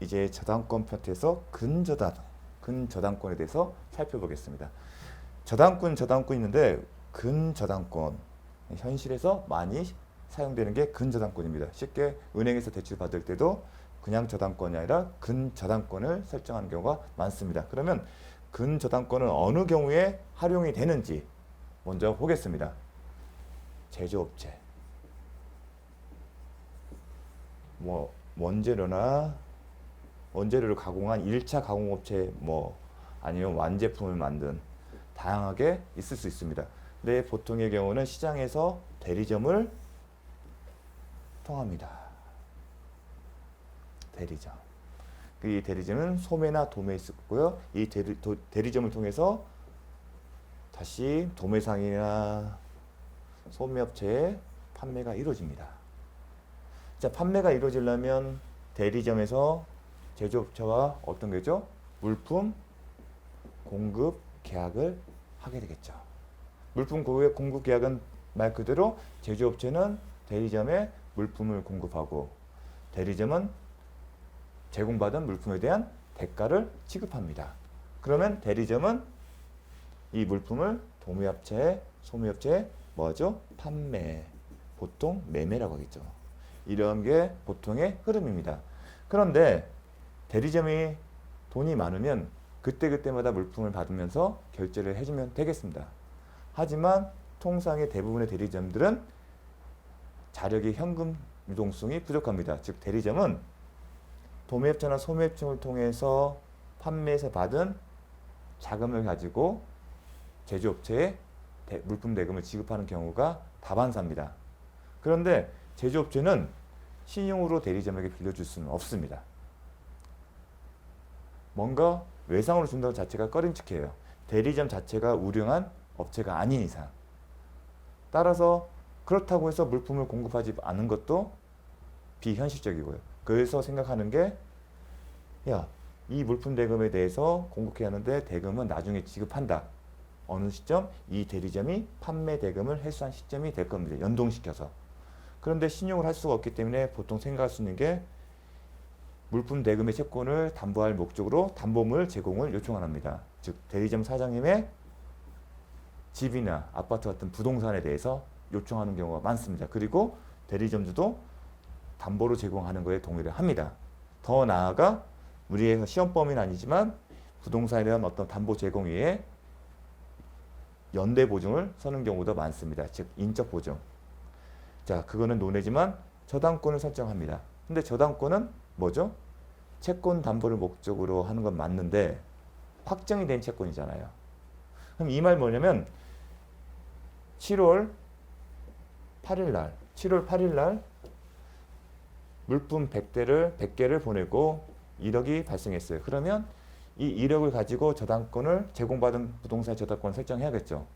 이제 저당권 파트에서 근저당권에 대해서 살펴보겠습니다. 저당권 있는데 근저당권, 현실에서 많이 사용되는 게 근저당권입니다. 쉽게 은행에서 대출 받을 때도 그냥 저당권이 아니라 근저당권을 설정하는 경우가 많습니다. 그러면 근저당권은 어느 경우에 활용이 되는지 먼저 보겠습니다. 제조업체, 원재료를 가공한 1차 가공업체, 아니면 완제품을 만든 다양하게 있을 수 있습니다. 근데 보통의 경우는 시장에서 대리점을 통합니다. 대리점. 이 대리점은 소매나 도매에 있고요. 이 대리점을 통해서 다시 도매상이나 소매업체에 판매가 이루어집니다. 자, 판매가 이루어지려면 대리점에서 제조업체와 어떤 거죠? 물품 공급 계약을 하게 되겠죠. 물품 공급 계약은 말 그대로 제조업체는 대리점에 물품을 공급하고 대리점은 제공받은 물품에 대한 대가를 지급합니다. 그러면 대리점은 이 물품을 도매업체에, 소매업체에 뭐죠? 판매, 보통 매매라고 하겠죠. 이런 게 보통의 흐름입니다. 그런데 대리점이 돈이 많으면 그때그때마다 물품을 받으면서 결제를 해주면 되겠습니다. 하지만 통상의 대부분의 대리점들은 자력이 현금 유동성이 부족합니다. 즉 대리점은 도매업체나 소매업체를 통해서 판매에서 받은 자금을 가지고 제조업체에 물품 대금을 지급하는 경우가 다반사입니다. 그런데 제조업체는 신용으로 대리점에게 빌려줄 수는 없습니다. 뭔가 외상으로 준다는 자체가 꺼림칙해요. 대리점 자체가 우량한 업체가 아닌 이상. 따라서 그렇다고 해서 물품을 공급하지 않은 것도 비현실적이고요. 그래서 생각하는 게, 이 물품 대금에 대해서 공급해야 하는데 대금은 나중에 지급한다. 어느 시점? 이 대리점이 판매 대금을 회수한 시점이 될 겁니다. 연동시켜서. 그런데 신용을 할 수가 없기 때문에 보통 생각할 수 있는 게 물품 대금의 채권을 담보할 목적으로 담보물 제공을 요청합니다. 즉 대리점 사장님의 집이나 아파트 같은 부동산에 대해서 요청하는 경우가 많습니다. 그리고 대리점주도 담보로 제공하는 것에 동의를 합니다. 더 나아가 우리의 시험 범위는 아니지만 부동산에 대한 어떤 담보 제공 외에 연대 보증을 서는 경우도 많습니다. 즉 인적 보증. 자, 그거는 논외지만 저당권을 설정합니다. 근데 저당권은 뭐죠? 채권 담보를 목적으로 하는 건 맞는데 확정이 된 채권이잖아요. 그럼 이 말 뭐냐면 7월 8일 날 물품 100개를 보내고 1억이 발생했어요. 그러면 이 1억을 가지고 저당권을 제공받은 부동산 저당권을 설정해야겠죠.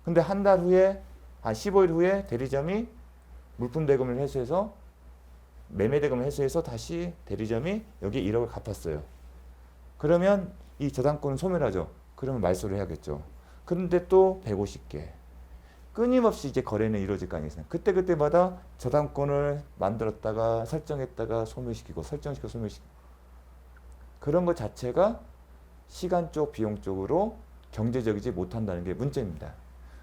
근데 한 달 후에, 한 15일 후에 대리점이 물품 대금을 회수해서 매매 대금을 회수해서 다시 대리점이 여기 1억을 갚았어요. 그러면 이 저당권은 소멸하죠. 그러면 말소를 해야겠죠. 그런데 또 150개. 끊임없이 이제 거래는 이루어질 거 아니겠습니까? 그때마다 저당권을 만들었다가 설정했다가 소멸시키고 설정시키고 소멸시키고 그런 것 자체가 시간적 비용적으로 경제적이지 못한다는 게 문제입니다.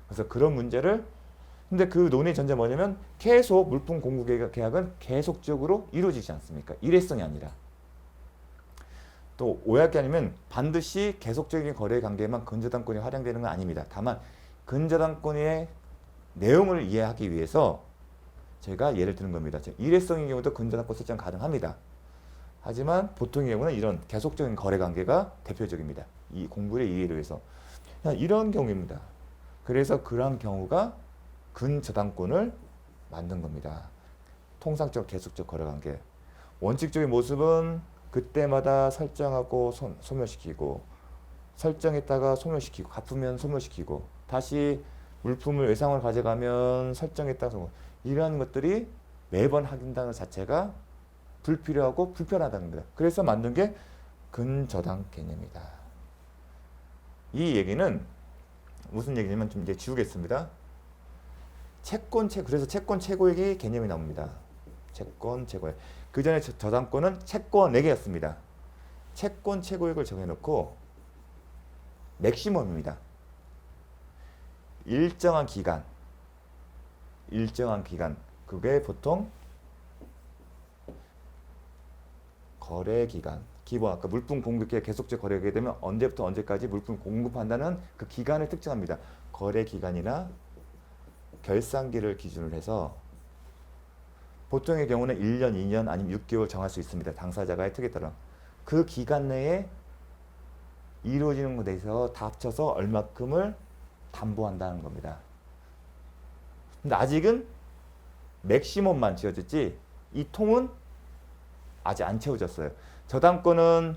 그래서 그런 문제를 근데 그 논의 전제 뭐냐면 계속 물품 공급 계약은 계속적으로 이루어지지 않습니까? 일회성이 아니라. 또 오해할 게 아니면 반드시 계속적인 거래 관계에만 근저당권이 활용되는 건 아닙니다. 다만 근저당권의 내용을 이해하기 위해서 제가 예를 드는 겁니다. 일회성인 경우도 근저당권 설정 가능합니다. 하지만 보통의 경우는 이런 계속적인 거래 관계가 대표적입니다. 이 공부의 이해를 위해서. 이런 경우입니다. 그래서 그런 경우가 근저당권을 만든 겁니다. 통상적 계속적 거래 관계. 원칙적인 모습은 그때마다 설정하고 소멸시키고 설정했다가 소멸시키고 갚으면 소멸시키고 다시 물품을 외상을 가져가면 설정했다가 이러한 것들이 매번 확인하는 자체가 불필요하고 불편하다는 겁니다. 그래서 만든 게 근저당 개념이다. 이 얘기는 무슨 얘기냐면 좀 이제 지우겠습니다. 그래서 채권 최고액이 개념이 나옵니다. 채권 최고액. 그 전에 저당권은 채권에게였습니다. 채권 최고액을 정해놓고 맥시멈입니다. 일정한 기간, 그게 보통 거래 기간, 기본 아까 물품 공급기가 계속적 거래하게 되면 언제부터 언제까지 물품 공급한다는 그 기간을 특정합니다. 거래 기간이나 결산기를 기준으로 해서 보통의 경우는 1년, 2년 아니면 6개월 정할 수 있습니다. 당사자가의 특에 따라. 그 기간 내에 이루어지는 것에 대해서 다 합쳐서 얼마큼을 담보한다는 겁니다. 근데 아직은 맥시멈만 지어졌지 이 통은 아직 안 채워졌어요. 저당권은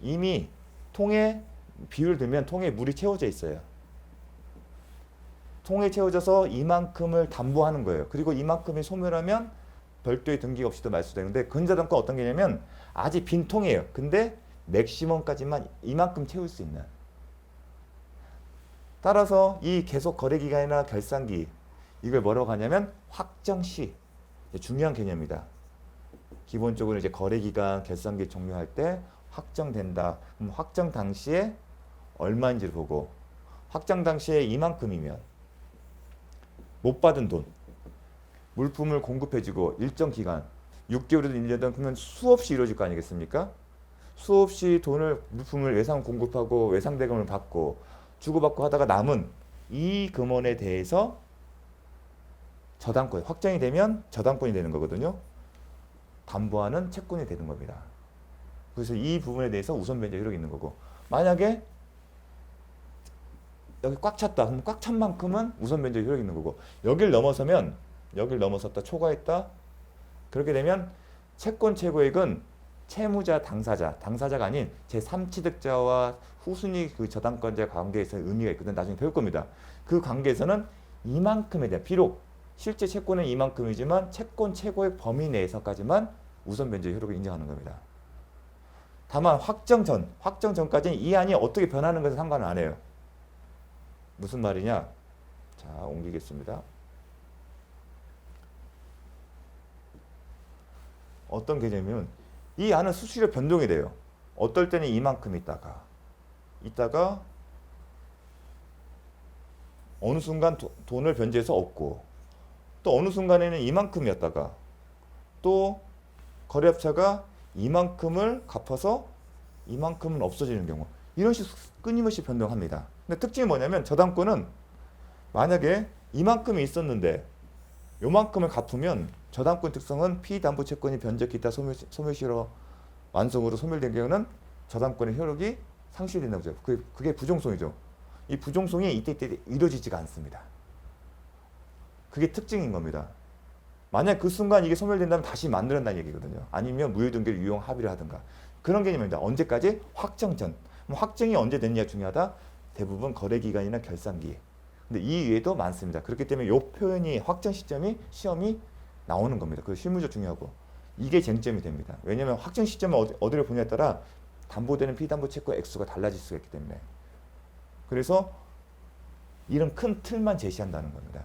이미 통에 비율을 들면 통에 물이 채워져 있어요. 통에 채워져서 이만큼을 담보하는 거예요. 그리고 이만큼이 소멸하면 별도의 등기가 없이도 말소되는데 근저당권 어떤 개냐면 아직 빈 통이에요. 근데 맥시멈까지만 이만큼 채울 수 있는. 따라서 이 계속 거래 기간이나 결산기 이걸 뭐라고 하냐면 확정시. 중요한 개념이다. 기본적으로 이제 거래 기간, 결산기 종료할 때 확정된다. 그럼 확정 당시에 얼마인지를 보고 확정 당시에 이만큼이면 못 받은 돈, 물품을 공급해주고 일정 기간, 6개월이든 1년이든 그러면 수없이 이루어질 거 아니겠습니까? 수없이 물품을 외상 공급하고 외상 대금을 받고 주고받고 하다가 남은 이 금원에 대해서 저당권, 확정이 되면 저당권이 되는 거거든요. 담보하는 채권이 되는 겁니다. 그래서 이 부분에 대해서 우선 변제 효력이 있는 거고 만약에 여기 꽉 찼다. 그럼 꽉 찬 만큼은 우선 변제 효력이 있는 거고 여길 넘어섰다. 초과했다. 그렇게 되면 채권 최고액은 채무자 당사자가 아닌 제3취득자와 후순위 그 저당권자 관계에서 의미가 있거든. 나중에 배울 겁니다. 그 관계에서는 이만큼에 대한 비록 실제 채권은 이만큼이지만 채권 최고액 범위 내에서까지만 우선 변제 효력을 인정하는 겁니다. 다만 확정 전까지는 이 안이 어떻게 변하는 것은 상관은 안 해요. 무슨 말이냐? 자, 옮기겠습니다. 어떤 개념이면 이 안은 수시로 변동이 돼요. 어떨 때는 이만큼 있다가 어느 순간 돈을 변제해서 얻고 또 어느 순간에는 이만큼이었다가 또 거래업체가 이만큼을 갚아서 이만큼은 없어지는 경우 이런 식으로 끊임없이 변동합니다. 근데 특징이 뭐냐면 저당권은 만약에 이만큼이 있었는데 요만큼을 갚으면 저당권 특성은 피담보채권이 변제 기타 소멸시로 완성으로 소멸된 경우는 저당권의 효력이 상실된다고 하죠. 그게 부종성이죠. 이 부종성이 이때 이루어지지가 않습니다. 그게 특징인 겁니다. 만약 그 순간 이게 소멸된다면 다시 만들어낸다는 얘기거든요. 아니면 무효등기를 유용 합의를 하든가 그런 개념입니다. 언제까지? 확정 전. 확정이 언제 됐냐 중요하다. 대부분 거래기간이나 결산기. 근데 이 외에도 많습니다. 그렇기 때문에 이 표현이 확정 시점이 시험이 나오는 겁니다. 그 실무적 중요하고 이게 쟁점이 됩니다. 왜냐하면 확정 시점을 어디로 보냐에 따라 담보되는 피담보 채권 액수가 달라질 수가 있기 때문에 그래서 이런 큰 틀만 제시한다는 겁니다.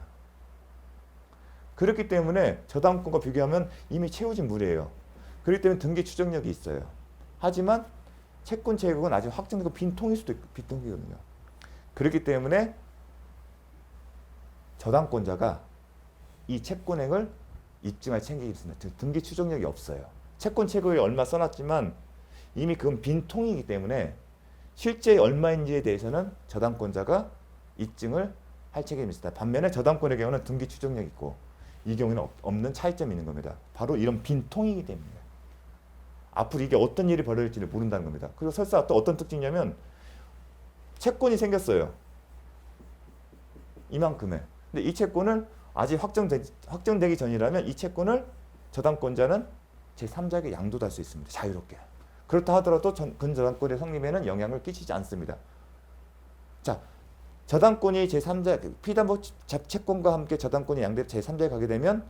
그렇기 때문에 저당권과 비교하면 이미 채워진 물이에요. 그렇기 때문에 등기 추정력이 있어요. 하지만 채권 채액은 아직 확정되고 빈 통일 수도 있고 빈 통이거든요. 그렇기 때문에 저당권자가 이 채권액을 입증할 책임이 있습니다. 등기 추정력이 없어요. 채권 채권이 얼마 써놨지만 이미 그건 빈 통이기 때문에 실제 얼마인지에 대해서는 저당권자가 입증을 할 책임이 있습니다. 반면에 저당권의 경우는 등기 추정력이 있고 이 경우에는 없는 차이점이 있는 겁니다. 바로 이런 빈 통이기 때문에 앞으로 이게 어떤 일이 벌어질지를 모른다는 겁니다. 그리고 설사 또 어떤 특징이냐면 채권이 생겼어요. 이만큼의. 근데 이 채권을 아직 확정되기 전이라면 이 채권을 저당권자는 제3자에게 양도할 수 있습니다. 자유롭게. 그렇다 하더라도 근저당권의 성립에는 영향을 끼치지 않습니다. 자, 저당권이 제3자, 피담보 채권과 함께 저당권이 양대 제3자에 가게 되면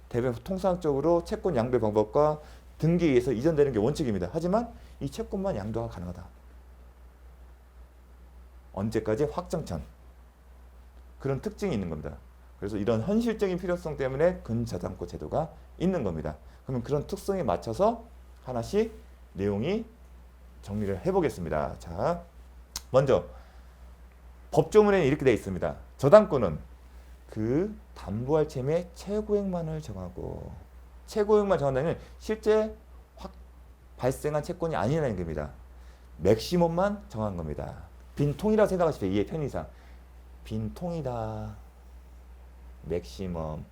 대부분 통상적으로 채권 양도 방법과 등기에서 이전되는 게 원칙입니다. 하지만 이 채권만 양도가 가능하다. 언제까지? 확정 전. 그런 특징이 있는 겁니다. 그래서 이런 현실적인 필요성 때문에 근저당권 제도가 있는 겁니다. 그러면 그런 특성에 맞춰서 하나씩 내용이 정리를 해보겠습니다. 자, 먼저 법조문에는 이렇게 되어 있습니다. 저당권은 그 담보할 채무의 최고액만을 정하고, 최고액만 정한다면 실제 발생한 채권이 아니라는 겁니다. 맥시멈만 정한 겁니다. 빈통이라고 생각하십시오. 이해 편의상. 빈통이다. 맥시멈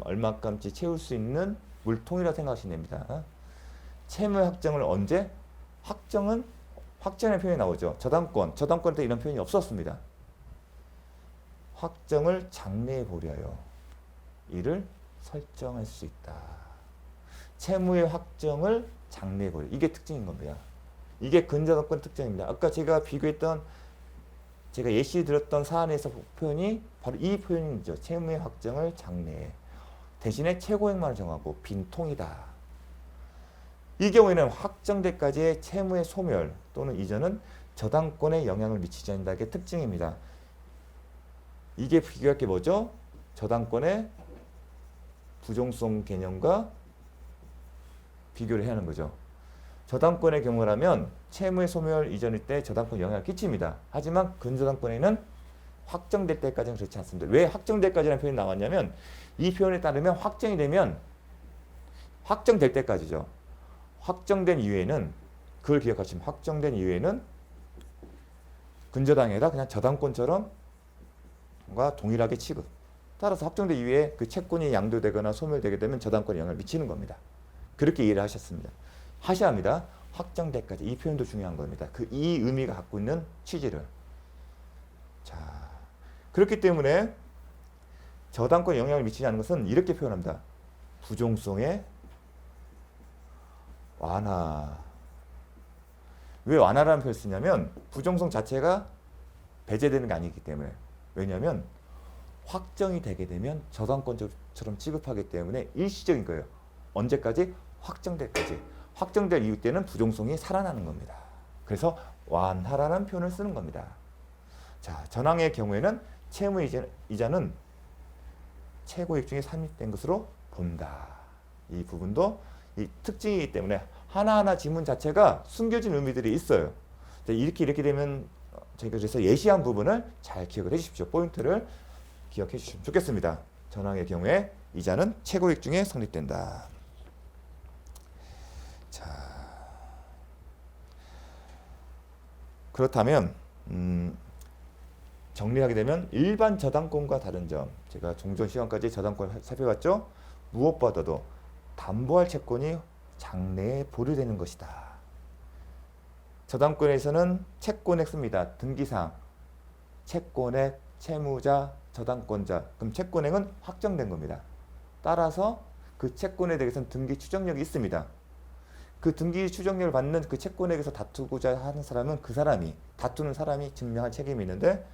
얼마큼치 채울 수 있는 물통이라고 생각하시면 됩니다. 채무의 확정을 언제? 확정의 표현이 나오죠. 저당권 때 이런 표현이 없었습니다. 확정을 장래에 보려요. 이를 설정할 수 있다. 채무의 확정을 장래에 보려. 이게 특징인 겁니다. 이게 근저당권 특징입니다. 아까 제가 예시 들었던 사안에서 표현이 바로 이 표현이죠. 채무의 확정을 장래에. 대신에 최고액만을 정하고 빈통이다. 이 경우에는 확정되까지의 채무의 소멸 또는 이전은 저당권에 영향을 미치지 않는다. 게 특징입니다. 이게 비교할 게 뭐죠? 저당권의 부종성 개념과 비교를 해야 하는 거죠. 저당권의 경우라면 채무의 소멸 이전일 때 저당권 영향을 끼칩니다. 하지만 근저당권에는 확정될 때까지는 그렇지 않습니다. 왜 확정될 때까지라는 표현이 나왔냐면 이 표현에 따르면 확정이 되면 확정될 때까지죠. 확정된 이후에는 그걸 기억하시면 확정된 이후에는 근저당이 아니라 그냥 저당권처럼 과 동일하게 취급. 따라서 확정된 이후에 그 채권이 양도되거나 소멸되게 되면 저당권에 영향을 미치는 겁니다. 그렇게 이해를 하셔야 합니다. 확정되까지. 이 표현도 중요한 겁니다. 이 의미가 갖고 있는 취지를. 자, 그렇기 때문에 저당권에 영향을 미치지 않는 것은 이렇게 표현합니다. 부종성의 완화. 왜 완화라는 표현을 쓰냐면 부종성 자체가 배제되는 게 아니기 때문에. 왜냐하면 확정이 되게 되면 저당권처럼 취급하기 때문에 일시적인 거예요. 언제까지? 확정될까지. 확정될 이후 때는 부종성이 살아나는 겁니다. 그래서 완화라는 표현을 쓰는 겁니다. 자, 전항의 경우에는 채무이자는 최고액 중에 산입된 것으로 본다. 이 부분도 이 특징이기 때문에 하나하나 지문 자체가 숨겨진 의미들이 있어요. 이렇게 되면 저희가 그래서 예시한 부분을 잘 기억을 해주십시오. 포인트를 기억해 주시면 좋겠습니다. 전항의 경우에 이자는 최고액 중에 성립된다. 자, 그렇다면 정리하게 되면 일반 저당권과 다른 점, 제가 종전 시간까지 저당권을 살펴봤죠. 무엇보다도 담보할 채권이 장래에 보류되는 것이다. 저당권에서는 채권액 씁니다. 등기상 채권액, 채무자, 저당권자. 그럼 채권액은 확정된 겁니다. 따라서 그 채권에 대해서는 등기 추정력이 있습니다. 그 등기 추정력을 받는 그 채권액에서 다투고자 하는 사람은 다투는 사람이 증명할 책임이 있는데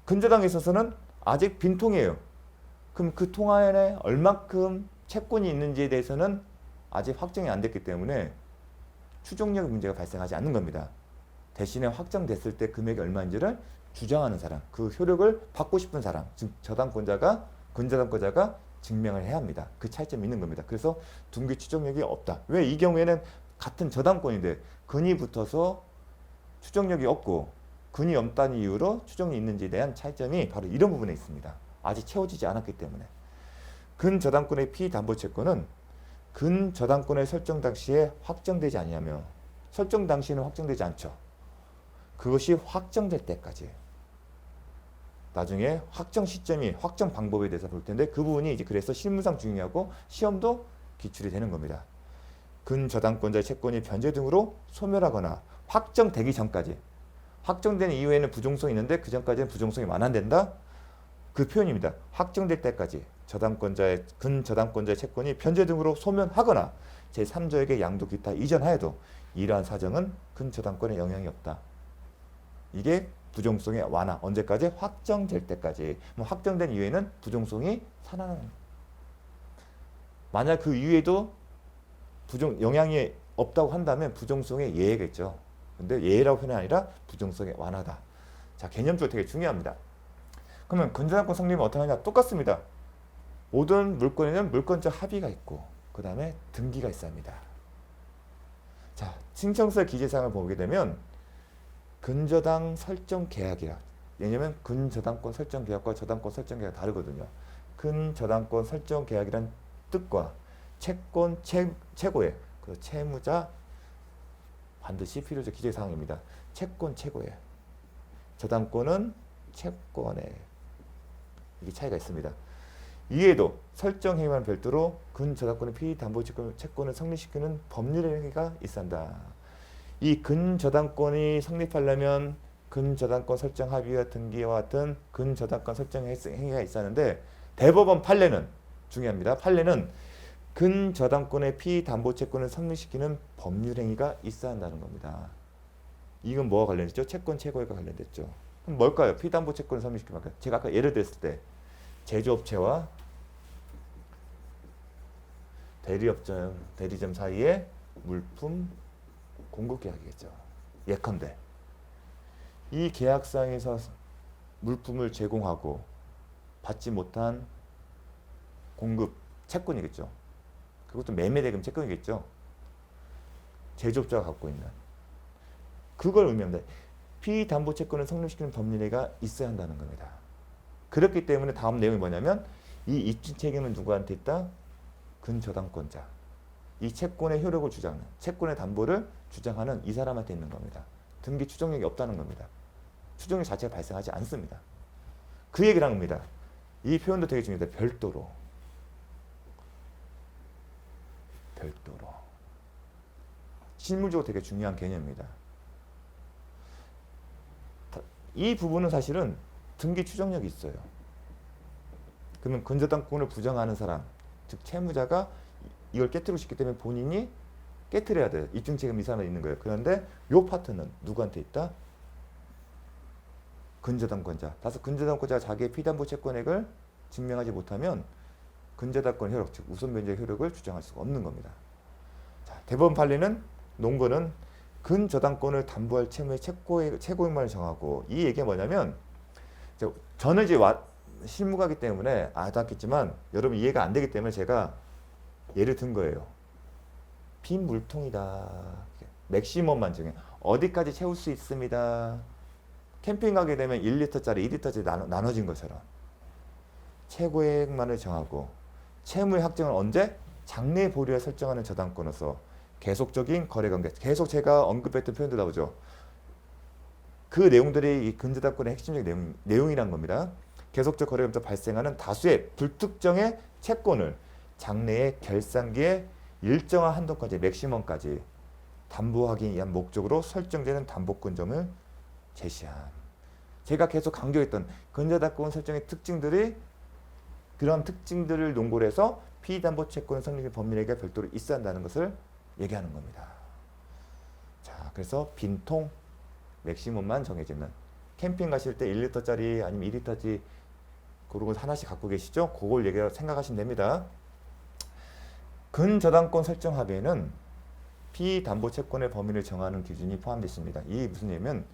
근저당에 있어서는 아직 빈통이에요. 그럼 그 통 안에 얼마큼 채권이 있는지에 대해서는 아직 확정이 안 됐기 때문에 추정력 문제가 발생하지 않는 겁니다. 대신에 확정됐을 때 금액이 얼마인지를 주장하는 사람, 그 효력을 받고 싶은 사람, 즉 근저당권자가 증명을 해야 합니다. 그 차이점이 있는 겁니다. 그래서 등기 추정력이 없다. 왜? 이 경우에는 같은 저당권인데 근이 붙어서 추정력이 없고 근이 없다는 이유로 추정이 있는지에 대한 차이점이 바로 이런 부분에 있습니다. 아직 채워지지 않았기 때문에. 근저당권의 피담보채권은 근저당권의 설정 당시에 확정되지 아니하며 설정 당시에는 확정되지 않죠. 그것이 확정될 때까지. 나중에 확정 시점이 확정 방법에 대해서 볼 텐데 그 부분이 이제 그래서 실무상 중요하고 시험도 기출이 되는 겁니다. 근저당권자의 채권이 변제 등으로 소멸하거나 확정되기 전까지. 확정된 이후에는 부종성이 있는데 그 전까지는 부종성이 완화된다. 그 표현입니다. 확정될 때까지 근저당권자의 채권이 변제 등으로 소멸하거나 제3자에게 양도 기타 이전하여도 이러한 사정은 근저당권에 영향이 없다. 이게 부종성의 완화. 언제까지? 확정될 때까지. 확정된 이후에는 부종성이 살아나는. 만약 그 이후에도 영향이 없다고 한다면 부종성의 예외겠죠. 근데 예외라고 표현이 아니라 부종성의 완화다. 자, 개념적으로 되게 중요합니다. 그러면 근저당권 성립은 어떻게 하냐? 똑같습니다. 모든 물권에는 물권적 합의가 있고 그 다음에 등기가 있어야 합니다. 자, 신청서 기재사항을 보게 되면 근저당 설정 계약이라. 왜냐면 근저당권 설정 계약과 저당권 설정 계약 다르거든요. 근저당권 설정 계약이란 뜻과 채권 최고액, 그 채무자 반드시 필요적 기재사항입니다. 채권 최고액, 저당권은 채권액. 이게 차이가 있습니다. 이에도 설정 행위와는 별도로 근저당권의 피담보채권을 성립시키는 법률 행위가 있어야 한다. 이 근저당권이 성립하려면 근저당권 설정 합의와 등기와 같은 근저당권 설정 행위가 있어야 하는데 대법원 판례는 중요합니다. 판례는 근저당권의 피담보채권을 성립시키는 법률 행위가 있어야 한다는 겁니다. 이건 뭐와 관련됐죠? 채권 최고액과 관련됐죠. 그럼 뭘까요? 피담보채권을 성립시키는 것. 제가 아까 예를 들었을 때 제조업체와 대리점 사이에 물품 공급 계약이겠죠. 예컨대 이 계약상에서 물품을 제공하고 받지 못한 공급 채권이겠죠. 그것도 매매대금 채권이겠죠. 제조업자가 갖고 있는 그걸 의미합니다. 피담보채권을 성립시키는 법률행위가 있어야 한다는 겁니다. 그렇기 때문에 다음 내용이 뭐냐면 이 입증 책임은 누구한테 있다? 근저당권자. 이 채권의 효력을 주장하는, 채권의 담보를 주장하는 이 사람한테 있는 겁니다. 등기 추정력이 없다는 겁니다. 추정력 자체가 발생하지 않습니다. 그 얘기를 한 겁니다. 이 표현도 되게 중요합니다. 별도로. 실물적으로 되게 중요한 개념입니다. 이 부분은 사실은 등기 추정력이 있어요. 그러면 근저당권을 부정하는 사람, 즉 채무자가 이걸 깨뜨리고 싶기 때문에 본인이 깨뜨려야 돼요. 입증 책임이 이 사람에 있는 거예요. 그런데 요 파트는 누구한테 있다? 근저당권자. 따라서 근저당권자가 자기의 피담보 채권액을 증명하지 못하면 근저당권 효력, 즉 우선 변제의 효력을 주장할 수가 없는 겁니다. 자, 대법원 판례는 논거는 근저당권을 담보할 채무의 최고액만을 정하고, 이 얘기가 뭐냐면 저는 이제 실무가기 때문에 알았겠지만 여러분 이해가 안 되기 때문에 제가 예를 든 거예요. 빈 물통이다. 맥시멈만 정해. 어디까지 채울 수 있습니다. 캠핑 가게 되면 1리터짜리, 2리터짜리 나눠진 것처럼 최고액만을 정하고 채무의 확정은 언제? 장래 보류에 설정하는 저당권으로서 계속적인 거래관계. 계속 제가 언급했던 표현도 나오죠. 그 내용들이 이 근저당권의 핵심적인 내용이란 겁니다. 계속적 거래에서 발생하는 다수의 불특정의 채권을 장래의 결산기에 일정한 한도까지, 맥시멈까지 담보하기 위한 목적으로 설정되는 담보권점을 제시한. 제가 계속 강조했던 근저당권 설정의 특징들이, 그런 특징들을 논고를 해서 피담보채권 성립의 법률에게 별도로 있어야 한다는 것을 얘기하는 겁니다. 자, 그래서 빈통, 맥시멈만 정해지는, 캠핑 가실 때 1리터짜리 아니면 2리터짜리 그런 거 하나씩 갖고 계시죠? 그걸 생각하시면 됩니다. 근저당권 설정 합의에는 피담보채권의 범위를 정하는 기준이 포함되어 있습니다. 이게 무슨 얘기냐면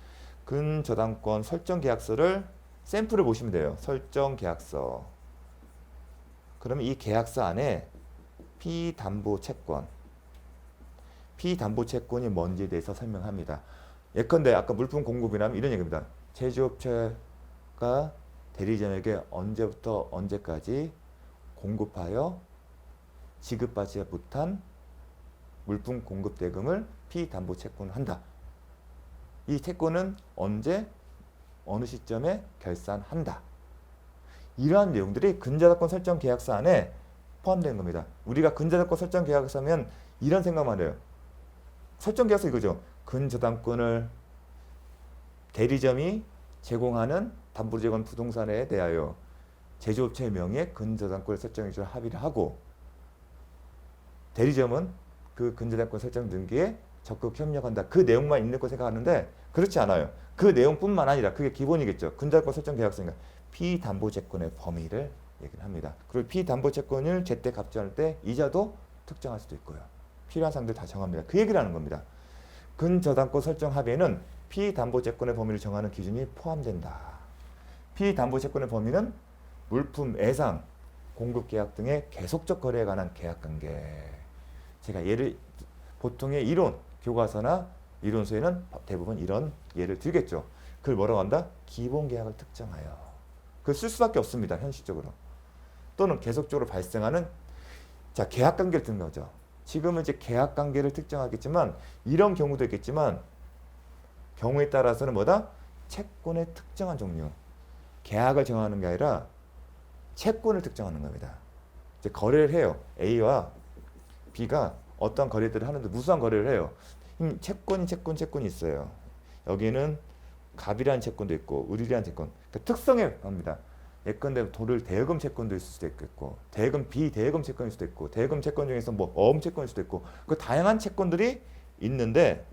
근저당권 설정 계약서를 샘플을 보시면 돼요. 설정 계약서. 그러면 이 계약서 안에 피담보채권이 뭔지에 대해서 설명합니다. 예컨대 아까 물품 공급이라면 이런 얘기입니다. 제조업체가 대리점에게 언제부터 언제까지 공급하여 지급받지 못한 물품 공급 대금을 피담보채권을 한다. 이 채권은 언제, 어느 시점에 결산한다. 이러한 내용들이 근저당권 설정 계약서 안에 포함되는 겁니다. 우리가 근저당권 설정 계약서면 이런 생각만 해요. 설정 계약서 이거죠. 근저당권을 대리점이 제공하는 담보로 제공한 부동산에 대하여 제조업체의 명의의 근저당권을 설정해 줄 합의를 하고, 대리점은 그 근저당권 설정 등기에 적극 협력한다. 그 내용만 있는 거 생각하는데 그렇지 않아요. 그 내용뿐만 아니라 그게 기본이겠죠. 근저당권 설정 계약서니까 피담보채권의 범위를 얘기를 합니다. 그리고 피담보채권을 제때 납부할 때 이자도 특정할 수도 있고요. 필요한 사항들 다 정합니다. 그 얘기를 하는 겁니다. 근저당권 설정 합의에는 피담보채권의 범위를 정하는 기준이 포함된다. 피담보채권의 범위는 물품, 애상, 공급계약 등의 계속적 거래에 관한 계약관계. 제가 예를 보통의 이론, 교과서나 이론서에는 대부분 이런 예를 들겠죠. 그걸 뭐라고 한다? 기본계약을 특정하여. 그걸 쓸 수밖에 없습니다. 현실적으로. 또는 계속적으로 발생하는 자 계약관계를 듣는 거죠. 지금은 이제 계약관계를 특정하겠지만 이런 경우도 있겠지만 경우에 따라서는 뭐다? 채권의 특정한 종류. 계약을 정하는 게 아니라 채권을 특정하는 겁니다. 이제 거래를 해요. A와 B가 어떤 거래들을 하는데 무수한 거래를 해요. 채권이 있어요. 여기는 갑이라는 채권도 있고 을이라는 채권. 그러니까 특성에 겁니다. 예컨대 도를 대여금 채권도 있을 수도 있겠고 대여금 비대여금 채권일 수도 있고 대여금 채권 중에서 뭐 어음 채권일 수도 있고 그 다양한 채권들이 있는데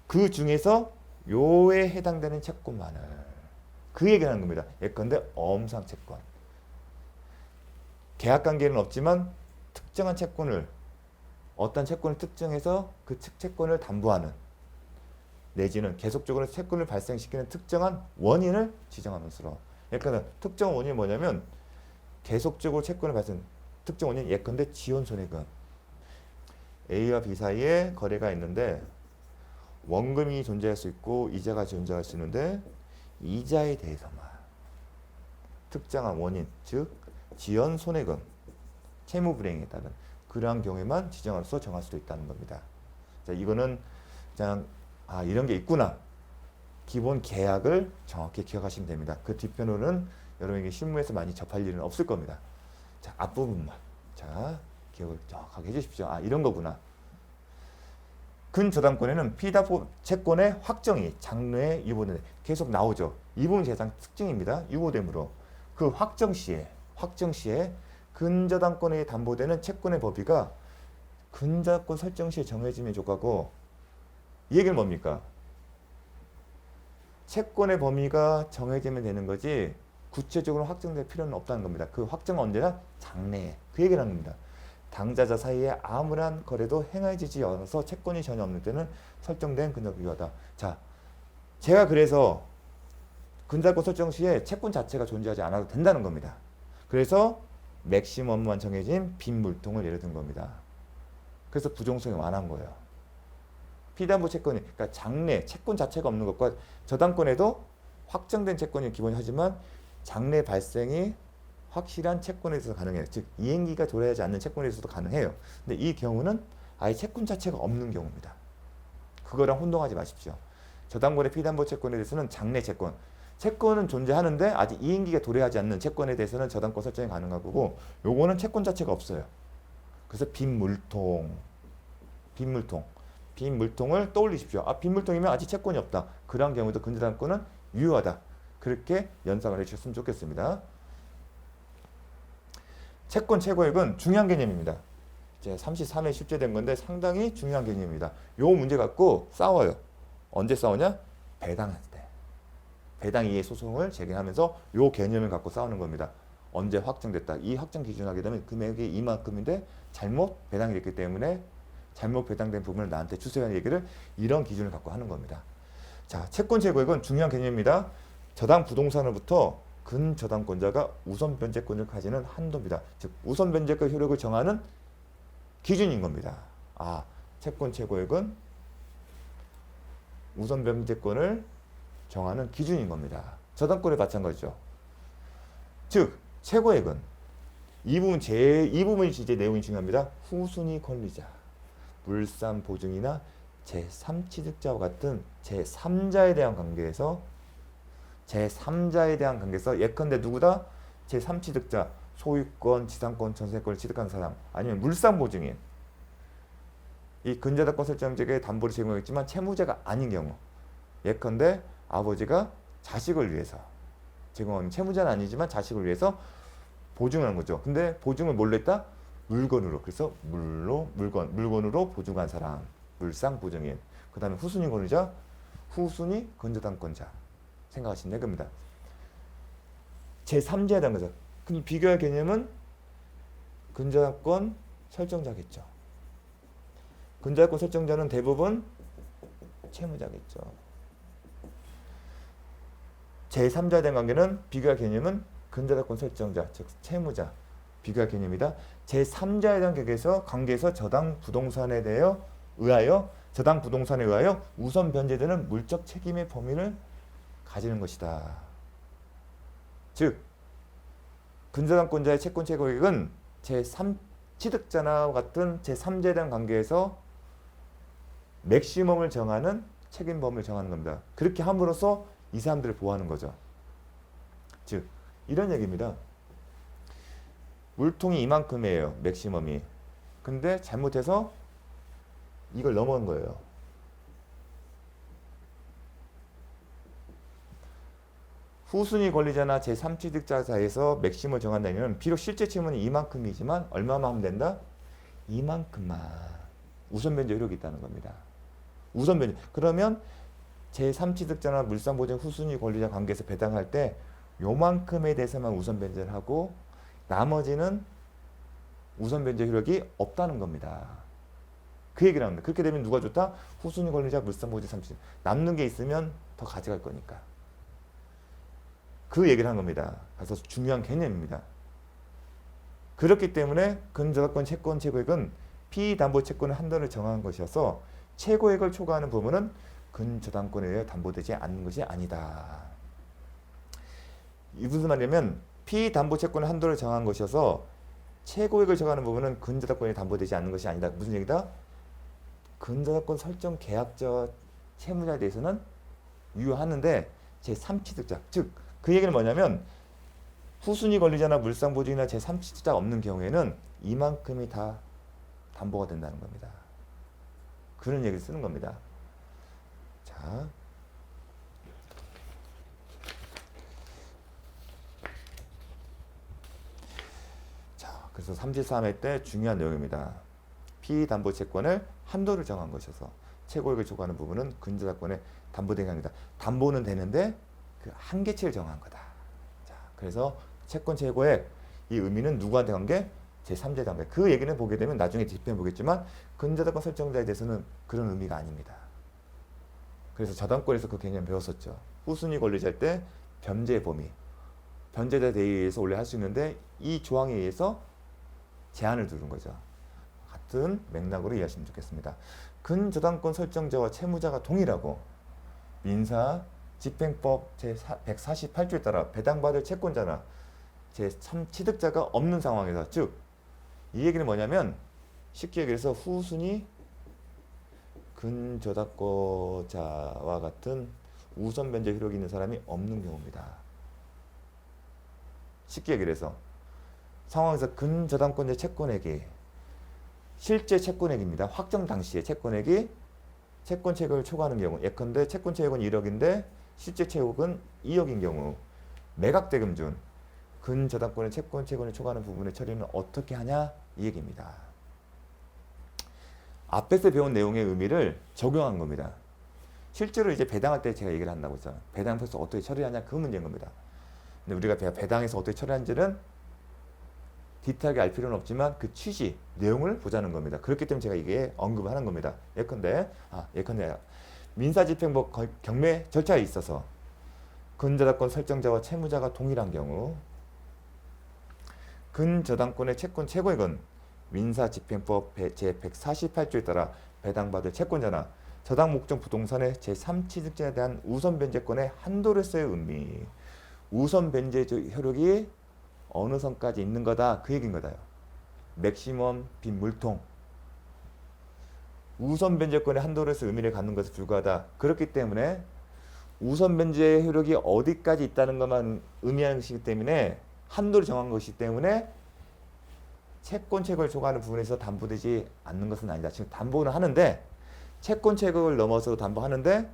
그 중에서 요에 해당되는 채권만을 그 얘기를 하는 겁니다. 예컨대 어음상 채권. 계약관계는 없지만 특정한 채권을 어떤 채권을 특정해서 그 채권을 담보하는 내지는 계속적으로 채권을 발생시키는 특정한 원인을 지정하면서 예컨대 특정 원인이 뭐냐면 계속적으로 채권을 발생 특정 원인 예컨대 지원손해금 A와 B 사이에 거래가 있는데 원금이 존재할 수 있고 이자가 존재할 수 있는데 이자에 대해서만 특정한 원인 즉 지연손해금 채무불이행에 따른 그러한 경우에만 지정으로서 정할 수도 있다는 겁니다. 자, 이거는 그냥 이런 게 있구나. 기본 계약을 정확히 기억하시면 됩니다. 그 뒷편으로는 여러분에게 실무에서 많이 접할 일은 없을 겁니다. 자, 앞부분만 자 기억을 정확하게 해주십시오. 이런 거구나. 근저당권에는 피담보 채권의 확정이 장래에 유보되는 계속 나오죠. 이 부분 재산 특징입니다. 유보됨으로 그 확정 시에 근저당권에 담보되는 채권의 법위가 근저당권 설정 시에 정해짐에 족하고 이 얘기는 뭡니까? 채권의 범위가 정해지면 되는 거지 구체적으로 확정될 필요는 없다는 겁니다. 그 확정은 언제나 장래에 그 얘기를 하는 겁니다. 당자자 사이에 아무런 거래도 행해지지 않아서 채권이 전혀 없는 때는 설정된 근저당권이 유효하다. 자, 제가 그래서 근저당권 설정 시에 채권 자체가 존재하지 않아도 된다는 겁니다. 그래서 맥시멈만 정해진 빈 물통을 예를 든 겁니다. 그래서 부종성이 완화한 거예요. 피담보 채권이 그러니까 장래 채권 자체가 없는 것과 저당권에도 확정된 채권이 기본이 하지만 장래 발생이 확실한 채권에 있어서 가능해요. 즉 이행기가 도래하지 않는 채권에 있어서도 가능해요. 근데 이 경우는 아예 채권 자체가 없는 경우입니다. 그거랑 혼동하지 마십시오. 저당권의 피담보 채권에 대해서는 장래 채권은 존재하는데 아직 이행기가 도래하지 않는 채권에 대해서는 저당권 설정이 가능한 거고 요거는 채권 자체가 없어요. 그래서 빈 물통을 떠올리십시오. 빈 물통이면 아직 채권이 없다. 그런 경우도 근저당권은 유효하다. 그렇게 연상을 해주셨으면 좋겠습니다. 채권 최고액은 중요한 개념입니다. 이제 33회 출제된 건데 상당히 중요한 개념입니다. 요 문제 갖고 싸워요. 언제 싸우냐? 배당할 때. 배당 이해 소송을 제기하면서 요 개념을 갖고 싸우는 겁니다. 언제 확정됐다. 이 확정 기준 하게 되면 금액이 이만큼인데 잘못 배당이 됐기 때문에 잘못 배당된 부분을 나한테 주세요라는 얘기를 이런 기준을 갖고 하는 겁니다. 자, 채권 최고액은 중요한 개념입니다. 저당 부동산으로부터 근저당권자가 우선 변제권을 가지는 한도입니다. 즉 우선 변제권 효력을 정하는 기준인 겁니다. 채권 최고액은 우선 변제권을 정하는 기준인 겁니다. 저당권에 마찬가지죠. 즉 최고액은 이 부분이 이제 내용이 중요합니다. 후순위 권리자, 물산 보증이나 제3취득자와 같은 제3자에 대한 관계에서 예컨대 누구다? 제3취득자, 소유권, 지상권, 전세권을 취득한 사람 아니면 물산 보증인 이 근저당권 설정제의 담보를 제공했지만 채무자가 아닌 경우 예컨대 아버지가 자식을 위해서 제공한 채무자는 아니지만 자식을 위해서 보증을 한 거죠. 근데 보증을 뭘로 했다? 물건으로. 그래서 물건으로 보증한 사람 물상 보증인. 그 다음에 후순위 권리자, 후순위 근저당권자 생각하시면 됩니다. 제3자에 대한 거죠. 그럼 비교할 개념은 근저당권 설정자겠죠. 근저당권 설정자는 대부분 채무자겠죠. 제3자에 대한 관계는 비교할 개념은 근저당권 설정자, 즉 채무자, 비교할 개념이다. 제3자에 대한 관계에서 저당 부동산에 의하여 우선 변제되는 물적 책임의 범위를 가지는 것이다. 즉 근저당권자의 채권 최고액은 제3취득자나 같은 제3자에 대한 관계에서 맥시멈을 정하는 책임 범위를 정하는 겁니다. 그렇게 함으로써 이 사람들을 보호하는 거죠. 즉 이런 얘기입니다. 물통이 이만큼이에요. 맥시멈이. 근데 잘못해서 이걸 넘어온 거예요. 후순위 권리자나 제3취득자 사이에서 맥시멈을 정한다면 비록 실제 채무는 이만큼이지만 얼마만 하면 된다? 이만큼만. 우선 변제 효력이 있다는 겁니다. 우선 변제. 그러면 제3취득자나 물상보증 후순위 권리자 관계에서 배당할 때 요만큼에 대해서만 우선 변제를 하고 나머지는 우선 변제 효력이 없다는 겁니다. 그 얘기를 합니다. 그렇게 되면 누가 좋다? 후순위 권리자, 물상보증, 3취득. 남는 게 있으면 더 가져갈 거니까. 그 얘기를 한 겁니다. 그래서 중요한 개념입니다. 그렇기 때문에 근저당권 채권 최고액은 피담보 채권의 한도를 정한 것이어서 최고액을 초과하는 부분은 근저당권에 의해 담보되지 않는 것이 아니다. 이 무슨 말이냐면 피담보 채권의 한도를 정한 것이어서 최고액을 정하는 부분은 근저당권이 담보되지 않는 것이 아니다. 무슨 얘기다? 근저당권 설정 계약자 채무자에 대해서는 유효하는데 제3취득자, 즉 그 얘기는 뭐냐면 후순위 권리자나 물상보증이나 제3취득자가 없는 경우에는 이만큼이 다 담보가 된다는 겁니다. 그런 얘기를 쓰는 겁니다. 자, 그래서 33회 때 중요한 내용입니다. 피담보 채권을 한도를 정한 것이어서 최고액을 초과하는 부분은 근저당권의 담보된 항이다. 담보는 되는데 그 한계치를 정한 거다. 자, 그래서 채권 최고액 이 의미는 누구한테 관계? 제3자에 관계. 그 얘기는 보게 되면 나중에 뒷편에 보겠지만 근저당권 설정자에 대해서는 그런 의미가 아닙니다. 그래서 저당권에서 그 개념 배웠었죠. 후순위 권리자일 때 변제 범위, 변제자에 대해서 원래 할 수 있는데 이 조항에 의해서 제한을 두는 거죠. 같은 맥락으로 이해하시면 좋겠습니다. 근저당권 설정자와 채무자가 동일하고 민사 집행법 제148조에 따라 배당받을 채권자나 제3취득자가 없는 상황에서, 즉 이 얘기는 뭐냐면 쉽게 얘기해서 후순위 근저당권자와 같은 우선 변제 효력이 있는 사람이 없는 경우입니다. 쉽게 얘기를 해서 상황에서 근저당권자 채권액이 실제 채권액입니다. 확정 당시의 채권액이 채권 채액을 초과하는 경우, 예컨대 채권 채액은 1억인데 실제 채액은 2억인 경우 매각대금 준 근저당권의 채권 채권을 초과하는 부분의 처리는 어떻게 하냐 이 얘기입니다. 앞에서 배운 내용의 의미를 적용한 겁니다. 실제로 이제 배당할 때 제가 얘기를 한다고 했잖아요. 배당해서 어떻게 처리하냐 그 문제인 겁니다. 근데 우리가 배당해서 어떻게 처리하는지는 디테일하게 알 필요는 없지만 그 취지, 내용을 보자는 겁니다. 그렇기 때문에 제가 이게 언급을 하는 겁니다. 예컨대 민사집행법 경매 절차에 있어서 근저당권 설정자와 채무자가 동일한 경우 근저당권의 채권 최고액은 민사집행법 제148조에 따라 배당받을 채권자나 저당 목적 부동산의 제3취득자에 대한 우선 변제권의 한도로서의 의미, 우선 변제 효력이 어느 선까지 있는 거다 그 얘기인 거다요. 맥시멈 빈 물통. 우선 변제권의 한도로서의 의미를 갖는 것에 불과하다. 그렇기 때문에 우선 변제 효력이 어디까지 있다는 것만 의미하는 것이기 때문에 한도를 정한 것이기 때문에 채권 채권을 초과하는 부분에서 담보되지 않는 것은 아니다. 지금 담보는 하는데 채권 채권을 넘어서 담보하는데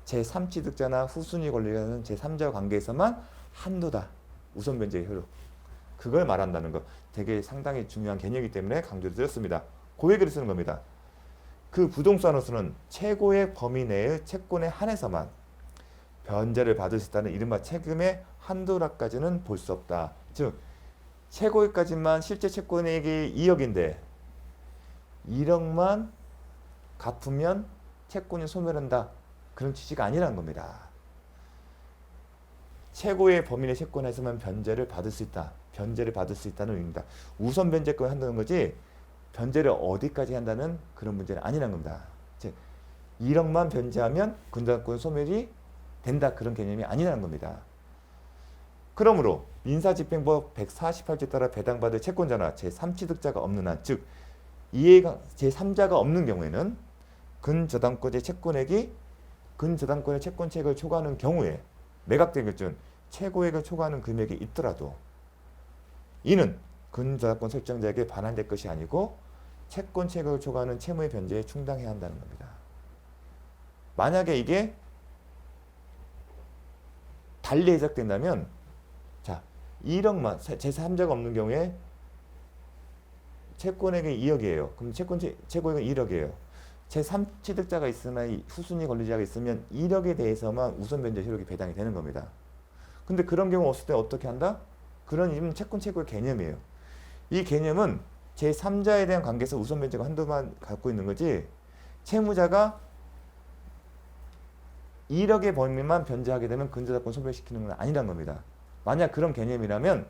제3취득자나 후순위 권리자는 제3자와 관계에서만 한도다. 우선 변제 효력. 그걸 말한다는 거 되게 상당히 중요한 개념이기 때문에 강조를 드렸습니다. 그 얘기를 쓰는 겁니다. 그 부동산으로서는 최고의 범위 내의 채권에 한해서만 변제를 받을 수 있다는 이른바 책임의 한도라까지는 볼 수 없다. 즉 최고액까지만 실제 채권액이 2억인데 1억만 갚으면 채권이 소멸한다. 그런 취지가 아니라는 겁니다. 최고의 범인의 채권에서만 변제를 받을 수 있다. 변제를 받을 수 있다는 의미입니다. 우선 변제권을 한다는 거지 변제를 어디까지 한다는 그런 문제는 아니라는 겁니다. 즉 1억만 변제하면 근저당권 소멸이 된다. 그런 개념이 아니라는 겁니다. 그러므로 민사집행법 148조에 따라 배당받을 채권자나 제3취득자가 없는 한, 즉 이해가 제3자가 없는 경우에는 근저당권의 채권액이 근저당권의 채권채액을 초과하는 경우에 매각된 결정 최고액을 초과하는 금액이 있더라도 이는 근저당권 설정자에게 반환될 것이 아니고 채권채액을 초과하는 채무의 변제에 충당해야 한다는 겁니다. 만약에 이게 달리 해석된다면 자 1억만 제3자가 없는 경우에 채권액이 2억이에요. 그럼 최고액은 1억이에요. 제3취득자가 있으나 후순위 권리자가 있으면 1억에 대해서만 우선 변제 효력이 배당이 되는 겁니다. 근데 그런 경우 없을 때 어떻게 한다? 그런 이름은 채권 최고의 개념이에요. 이 개념은 제3자에 대한 관계에서 우선 변제가 한도만 갖고 있는 거지 채무자가 1억의 범위만 변제하게 되면 근저당권 소멸시키는 건 아니란 겁니다. 만약 그런 개념이라면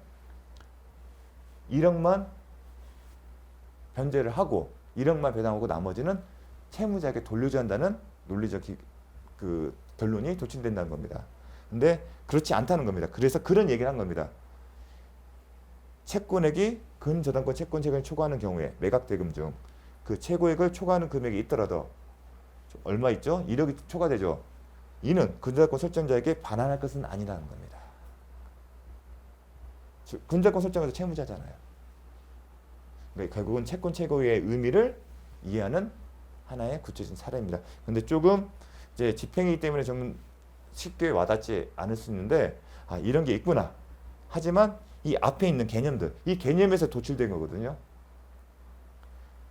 1억만 변제를 하고 1억만 배당하고 나머지는 채무자에게 돌려줘야 한다는 논리적 그 결론이 도출된다는 겁니다. 근데 그렇지 않다는 겁니다. 그래서 그런 얘기를 한 겁니다. 채권액이 근저당권 채권채권을 초과하는 경우에 매각대금 중 그 최고액을 초과하는 금액이 있더라도 얼마 있죠? 1억이 초과되죠. 이는 근저당권 설정자에게 반환할 것은 아니라는 겁니다. 즉 근저당권 설정자도 채무자잖아요. 그러니까 결국은 채권 최고의 의미를 이해하는 하나의 구체적인 사례입니다. 근데 조금 이제 집행이기 때문에 좀 쉽게 와닿지 않을 수 있는데 아 이런 게 있구나. 하지만 이 앞에 있는 개념들, 이 개념에서 도출된 거거든요.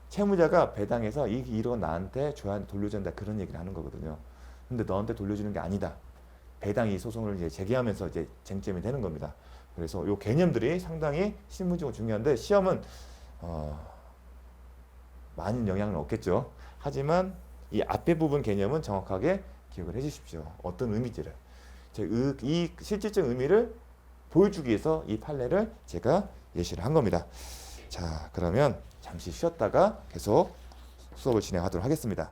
채무자가 배당해서 이 1억 나한테 돌려준다 그런 얘기를 하는 거거든요. 근데 너한테 돌려주는 게 아니다. 배당이 소송을 이제 제기하면서 이제 쟁점이 되는 겁니다. 그래서 이 개념들이 상당히 실무적으로 중요한데 시험은 많은 영향은 없겠죠. 하지만 이 앞에 부분 개념은 정확하게 기억을 해 주십시오. 어떤 의미지를. 이 실질적 의미를 보여주기 위해서 이 판례를 제가 예시를 한 겁니다. 자, 그러면 잠시 쉬었다가 계속 수업을 진행하도록 하겠습니다.